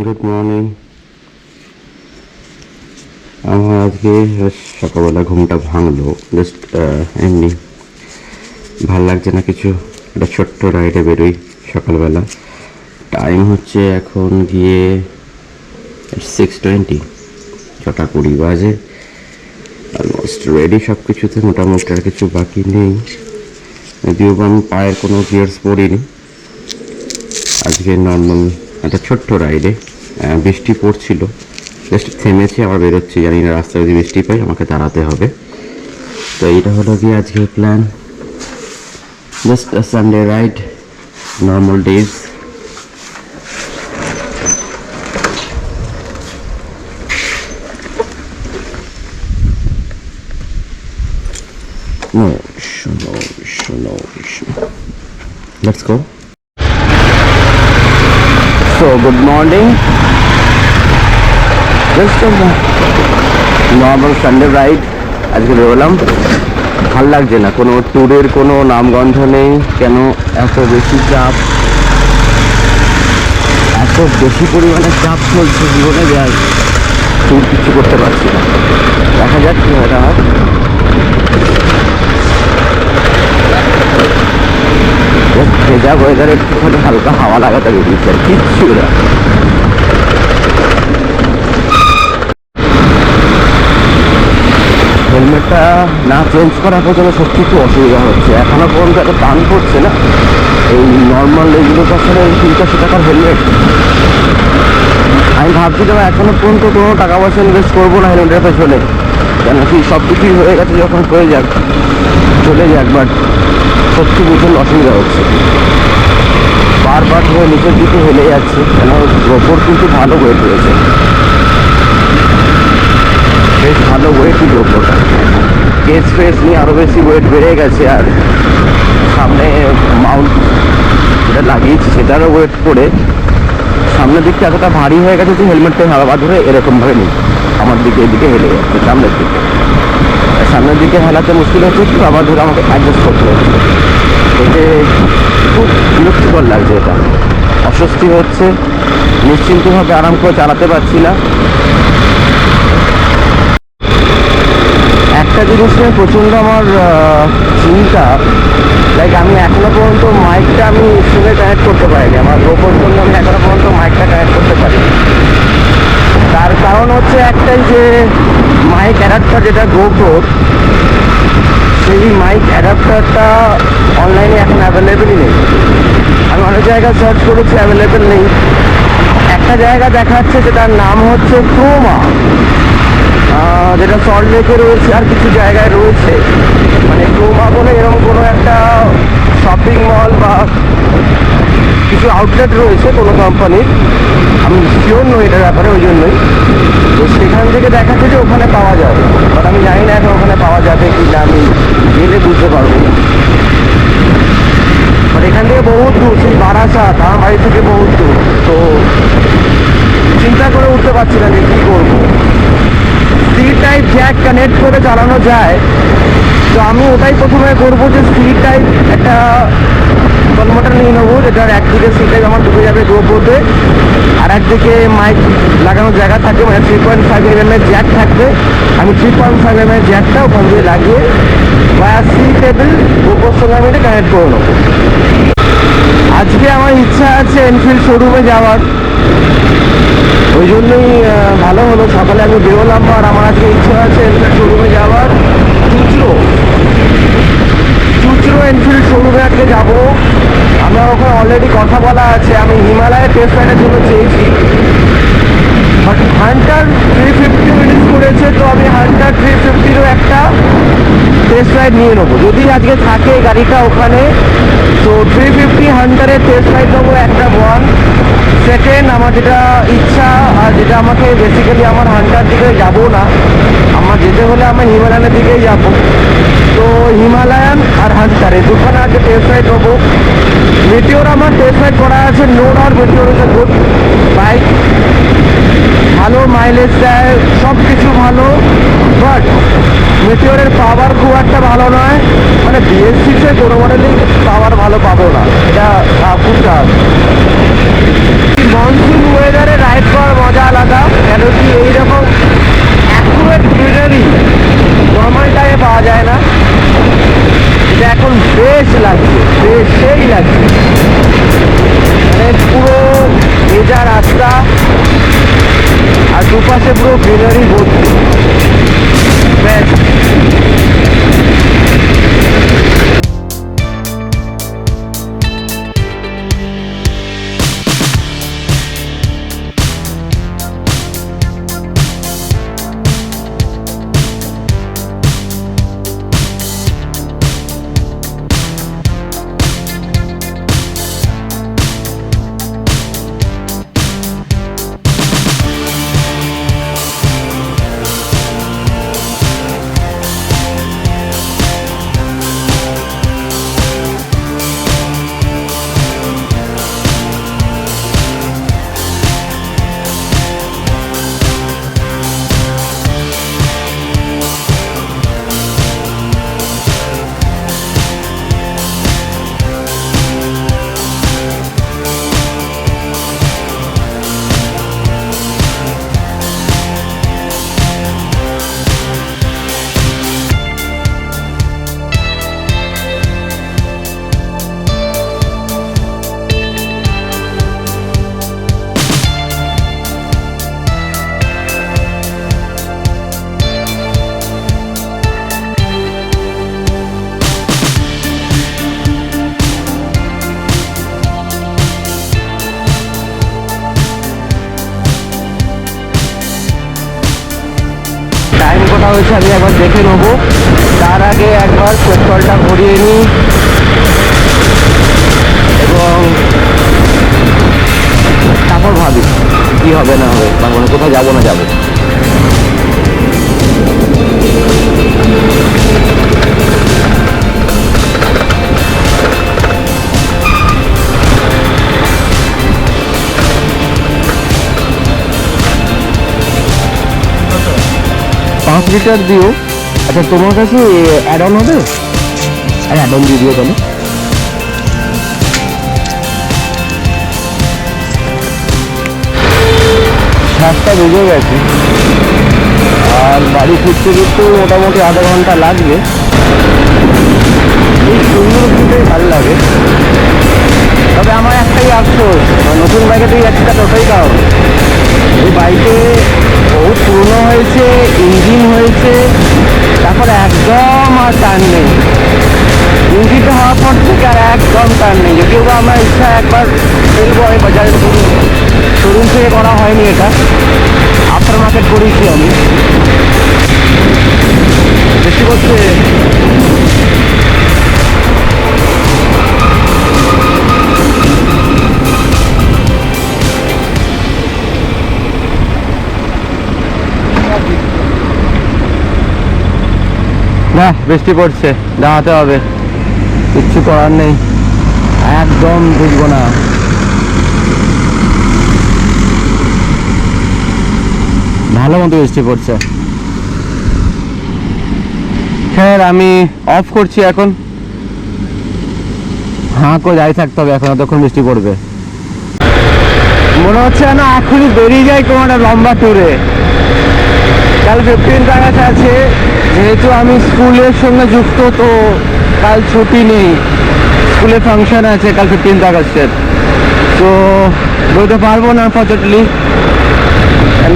Good morning. আমার আজকে সকালবেলা ঘুমটা ভাঙলো, জাস্ট এমনি ভাল লাগছে না কিছু, একটা ছোট্ট রাইডে বেরোই সকালবেলা। টাইম হচ্ছে এখন গিয়ে 6:20, 6:20 বাজে। অলমোস্ট রেডি সব কিছুতে, মোটামুটি আর কিছু বাকি নেই, যদিও আমি পায়ের কোনো গিয়ার্স পরিনি। আজকে নর্মাল একটা ছোট্ট রাইডে, বৃষ্টি পড়ছিল, জাস্ট থেমেছে, আবার বেরোচ্ছি। জানি না রাস্তায় যদি বৃষ্টি পাই আমাকে দাঁড়াতে হবে। তো এইটা হলো গিয়ে আজকের plan, just Sunday ride, normal days. No, no, no, let's go. So, good morning. Just a normal Sunday ride. আজকে বেরোলাম, ভাল লাগছে না, কোনো ট্যুরের কোনো নামগন্ধ নেই। কেন এত বেশি চাপ, এত বেশি পরিমাণে চাপ চলছে জীবনে, যে আর ট্যুর কিছু করতে পারছি না। দেখা যাক কি হয়। আমার ভেজা ওয়েদারে একটুখানি হালকা হাওয়া লাগাতে বেরিয়েছে, আর কিচ্ছু না। হেলমেটটা না চেঞ্জ করা পর্যন্ত সত্যি খুব অসুবিধা হচ্ছে। এখনো পর্যন্ত এত টান পড়ছে না। এই নর্মাল এগুলোর পেছনে 300 টাকার হেলমেট, আমি ভাবছিলাম এখনো পর্যন্ত কোনো টাকা পয়সা ইনভেস্ট করবো না হেলমেটের পেছনে, কেন কি সব কিছুই হয়ে গেছে, যখন হয়ে যাক চলে যাক। বাট সত্যি প্রচুর অসুবিধা হচ্ছে, বারবার হয়ে নিচের দিকে হেলে যাচ্ছে। কেন ওপর কিন্তু ভালো ওয়েট রয়েছে, বেশ ভালো ওয়েটই ওপরটা। কেস ফেস নিয়ে আরও বেশি ওয়েট বেড়ে গেছে। আর সামনে মাউন্ট যেটা লাগিয়েছি সেটারও ওয়েট পড়ে সামনের দিকটা এতটা ভারী হয়ে গেছে যে হেলমেটটা হাওয়া ধরে এরকমভাবে নেই, আমার দিকে এদিকে হেলে যাচ্ছে সামনের দিকে। সামনের দিকে হেলাতে মুশকিল হচ্ছে, একটু আবার ধরে আমাকে অ্যাডজাস্ট করতে হচ্ছে। এতে খুব বিরক্তিকর লাগছে, এটা অস্বস্তি হচ্ছে, নিশ্চিন্তভাবে আরাম করে চালাতে পারছি না। একটা জিনিস নিয়ে প্রচণ্ড আমার চিন্তা, লাইক আমি এখনো পর্যন্ত মাইকটা আমি সঙ্গে কানেক্ট করতে পারিনি। আমার গোপোর জন্য আমি এখনো পর্যন্ত মাইকটা কানেক্ট করতে পারিনি। তার কারণ হচ্ছে একটাই, যে মাইক অ্যাডাপ্টার যেটা গোপ্রোর, সেই মাইক অ্যাডাপ্টারটা অনলাইনে এখন অ্যাভেলেবেলই নেই। আমি অনেক জায়গায় সার্চ করেছি, অ্যাভেলেবেল নেই। একটা জায়গা দেখাচ্ছে যেটার নাম হচ্ছে ক্রোমা, যেটা সল্ট লেকে রয়েছে, আর কিছু জায়গায় রয়েছে। মানে ক্রোমা বলে এরকম কোনো একটা শপিং মল বা কিছু আউটলেট রয়েছে কোনো কোম্পানির, আমি শিওর নই এটার ব্যাপারে, ওই জন্যই। তো সেখান থেকে দেখাচ্ছে যে ওখানে পাওয়া যাবে, বাট আমি জানি না এখন ওখানে পাওয়া যাবে কি না, আমি গেলে বুঝতে পারবো। বাট এখান থেকে বহুত দূর, সেই বারাসাত আমার বাড়ি থেকে বহুত দূর। তো চিন্তা করে উঠতে পারছি না যে কী করবো। সি টাইপ জ্যাক কানেক্ট করে চালানো যায়, তো আমি ওটাই প্রথমে করবো, যে সি টাইপ একটা কনভার্টার নিয়ে নেবো, যেটার একদিকে সি টাইপ আমার ঢুকে যাবে গোপ্রোতে, আর একদিকে মাইক লাগানোর জায়গা থাকবে, মানে 3.5 mm জ্যাক থাকবে। আমি 3.5 mm জ্যাকটা ওখান দিয়ে লাগিয়ে ভায়া সি টেবিল গোপ্রোর সঙ্গে আমি এটা কানেক্ট করে নেবো। আজকে আমার ইচ্ছা আছে এনফিল্ড শোরুমে যাওয়ার, ওই জন্যই ভালো হলো সকালে আমি বেরোলাম। আর আমার আজকে ইচ্ছা আছে এনফিল্ড শোরুমে যাওয়ার, চুচরো এনফিল্ড শোরুমে আজকে যাবো। আমার ওখানে অলরেডি কথা বলা আছে, আমি হিমালয়ের টেস্ট রাইডের জন্য চেয়েছি, বাট হান্টার 350 রিলিজ করেছে, তো আমি হান্টার 350রও একটা টেস্ট রাইড নিয়ে নেবো যদি আজকে থাকে গাড়িটা ওখানে। তো 350 হান্টারের টেস্ট রাইড নেবো একটা, ওয়ান। সেকেন্ড, আমার যেটা ইচ্ছা, আর যেটা আমাকে বেসিক্যালি আমার হান্টার দিকে যাবো না, আমার যেতে হলে আমার হিমালয়ানের দিকেই যাবো। তো হিমালয়ান আর হান্টার এই দুখানে আজকে টেস্ট রাইড নেবো। মেটিওর আমার টেস্ট রাইড করা আছে, no doubt Meteor is a good bike, ভালো মাইলেজ দেয়, সব কিছু ভালো। বাট মেটিওরের পাওয়ার খুব একটা ভালো নয়, মানে BS6-এর কোনো মডেলেই পাওয়ার ভালো পাবো না, এটা খুব টাফ। মনসুন ওয়েদারে রাইড দুপাশে পুরো গ্রিনারি ভর্তি, বেস্ট। টাইম কটা হয়েছে আমি একবার দেখে নেবো, তার আগে একবার পেট্রোলটা ভরিয়ে নিই এবং তারপর ভাবি কি হবে না হবে, মানে কোথাও যাবো না যাবো। পাঁচ লিটার দিও। আচ্ছা তোমার কাছে অ্যাড অন হবে? অ্যাড অন দিয়ে দিও তাহলে। সাতটা বেজে গেছে আর বাড়ি ফিরতে ফিরতে মোটামুটি আধা ঘন্টা লাগবে। এই সুন্দরবনটাই ভালো লাগে, তবে আমার একটাই আফসোস, নতুন বাইকেতেই যাচ্ছি তার ওটাই কারণ এই বাইকে বহুত পুরনো হয়েছে, ইঞ্জিন হয়েছে, তারপর একদম আর টান নেই। ইঞ্জিনটা হওয়ার পর থেকে আর একদম টান নেই। যদিও বা আমার ইচ্ছা একবার ফেলবো, আমি বাজারে শোরুম থেকে করা হয়নি, এটা আফটার মার্কেট করেছি আমি। বেশি করছে না, বৃষ্টি পড়ছে, দাঁড়াতে হবে, কিচ্ছু করার নেই, একদম বুঝবো না। ভালো মতো বৃষ্টি পড়ছে। হ্যাঁ আমি অফ করছি এখন, হাঁ করে দাঁড়িয়ে থাকতে হবে এখন, তখন বৃষ্টি পড়বে। মনে হচ্ছে না এখনই বেরিয়ে যায় কোনো একটা লম্বা ট্যুরে। কাল 15 আগস্ট আছে, যেহেতু আমি স্কুলের সঙ্গে যুক্ত, তো কাল ছুটি নেই, স্কুলে ফাংশন আছে কাল 15 আগস্টের, তো বেরোতে পারবো না আনফর্চুনেটলি।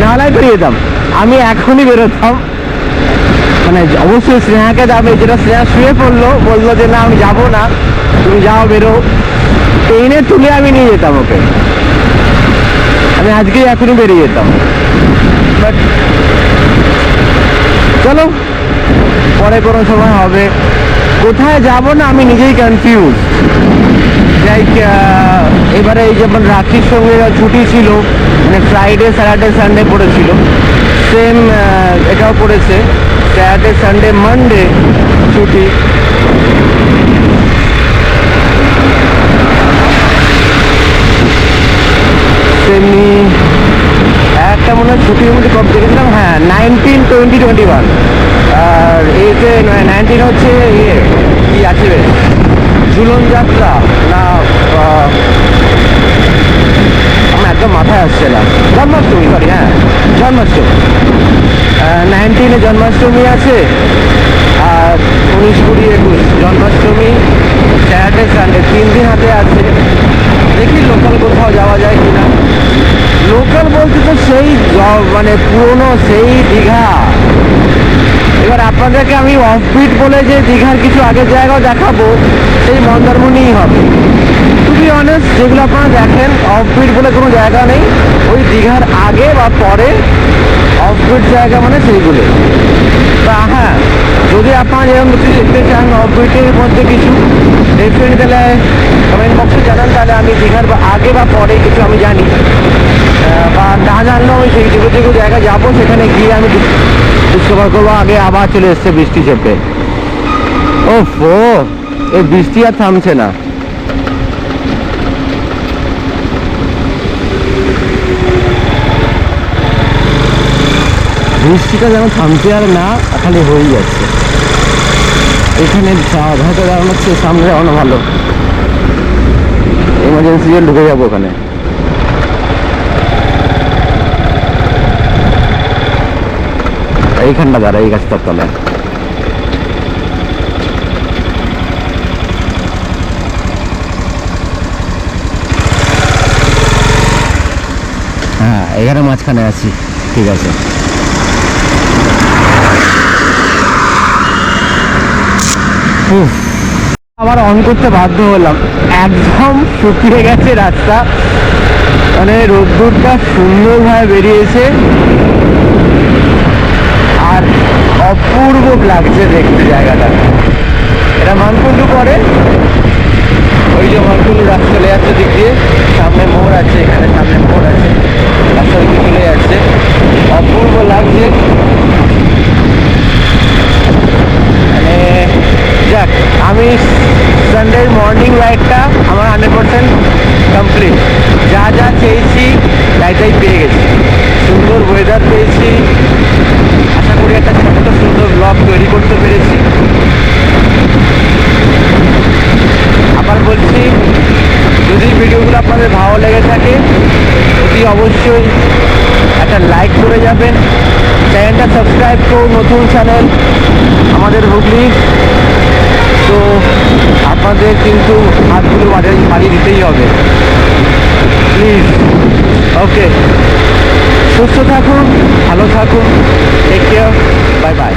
নাহলে বেরিয়ে যেতাম, আমি এখনই বেরোতাম। মানে অবশ্যই স্নেহাকে যাবে, যেটা স্নেহা শুয়ে পড়লো, বললো যে না আমি যাবো না, তুমি যাও বেরো, ট্রেনে তুলে আমি নিয়ে যেতাম ওকে, আমি আজকেই এখনই বেরিয়ে যেতাম। বাট চলো পরে কোনো সময় হবে। কোথায় যাব না আমি নিজেই কনফিউজ। লাইক এবারে এই যেমন রাখির সঙ্গে ছুটি ছিল, মানে ফ্রাইডে স্যাটারডে সানডে পড়েছিল, সেম এটাও পড়েছে স্যাটারডে সানডে মানডে ছুটি। তেমনি একটা মনে হয় ছুটির মধ্যে কবে দেখেছিলাম, হ্যাঁ 19, 20, 21, আর এতে 19 হচ্ছে ইয়ে কি আছে ঝুলন যাত্রা না, আমার একদম মাথায় আসছে না, জন্মাষ্টমী, সরি হ্যাঁ জন্মাষ্টমী, 19 জন্মাষ্টমী আছে, আর 19, 20, 21 জন্মাষ্টমী, স্যাটারডে সানডে 3 দিন হাতে আছে। দেখি লোকাল কোথাও যাওয়া যায় কিনা। লোকাল বলতে তো সেই মানে পুরনো সেই দীঘা। এবার আপনাদেরকে আমি অফবিট বলে যে দীঘার কিছু আগের জায়গাও দেখাবো, সেই মন্দারমণিই হবে। টু বি অনেস্ট, যেগুলো আপনারা দেখেন অফবিট বলে কোনো জায়গা নেই, ওই দীঘার আগে বা পরে অফবিট জায়গা মানে সেইগুলো। তা হ্যাঁ, যদি আপনারা যেরকম কিছু দেখতে চান অফবিটের মধ্যে কিছু, ডেফিনেটলি তাহলে কমেন্ট বক্সে জানান, তাহলে আমি দীঘার আগে বা পরে কিছু আমি জানি, বা না জানলেও আমি সেই যেগুলো জায়গা যাবো সেখানে গিয়ে আমি ডিসকভার করবো। আগে আবার চলে এসছে বৃষ্টি চেপে। ওফ, এই বৃষ্টি আর থামছে না। বৃষ্টিটা যেন থামছে আর না, খালি হয়েই যাচ্ছে। এখানে হয়তো দাঁড়ানো হচ্ছে, সামনে দাঁড়ানো ভালো, এমার্জেন্সি ঢুকে যাবো ওখানে। এইখানটা দাঁড়া, এই গাছটার তলায়। হ্যাঁ, এখানে মাঝখানে আছি, ঠিক আছে। আবার অন করতে বাধ্য হলাম, একদম শুকিয়ে গেছে রাস্তা, মানে রোদ্দুরটা সুন্দরভাবে বেরিয়েছে আর অপূর্ব লাগছে দেখতে জায়গাটা। এটা মানকুণ্ডু পরে, ওই যে মানকুণ্ডু রাস্তা চলে যাচ্ছে দিক দিয়ে, সামনে মোড় আছে, এখানে সামনে মোড় আছে, রাস্তা দিকে চলে যাচ্ছে, অপূর্ব লাগছে। মানে যাক, আমি সানডে মর্নিং রাইডটা আমার 100% কমপ্লিট। যা যা চেয়েছি তাই পেয়ে গেছি, সুন্দর ওয়েদার পেয়েছি, আশা করি একটা ছোট্ট সুন্দর ব্লগ তৈরি করতে পেরেছি। আবার বলছি, যদি ভিডিওগুলো আপনাদের ভালো লেগে থাকে অতি অবশ্যই একটা লাইক করে যাবেন, চ্যানেলটা সাবস্ক্রাইব করুন, নতুন চ্যানেল আমাদের হুগলি। তো আপনাদের কিন্তু হাতগুলো বাড়িয়ে দিতেই হবে প্লিজ। ওকে, সুস্থ থাকুন, ভালো থাকুন, টেক কেয়ার, বাই বাই।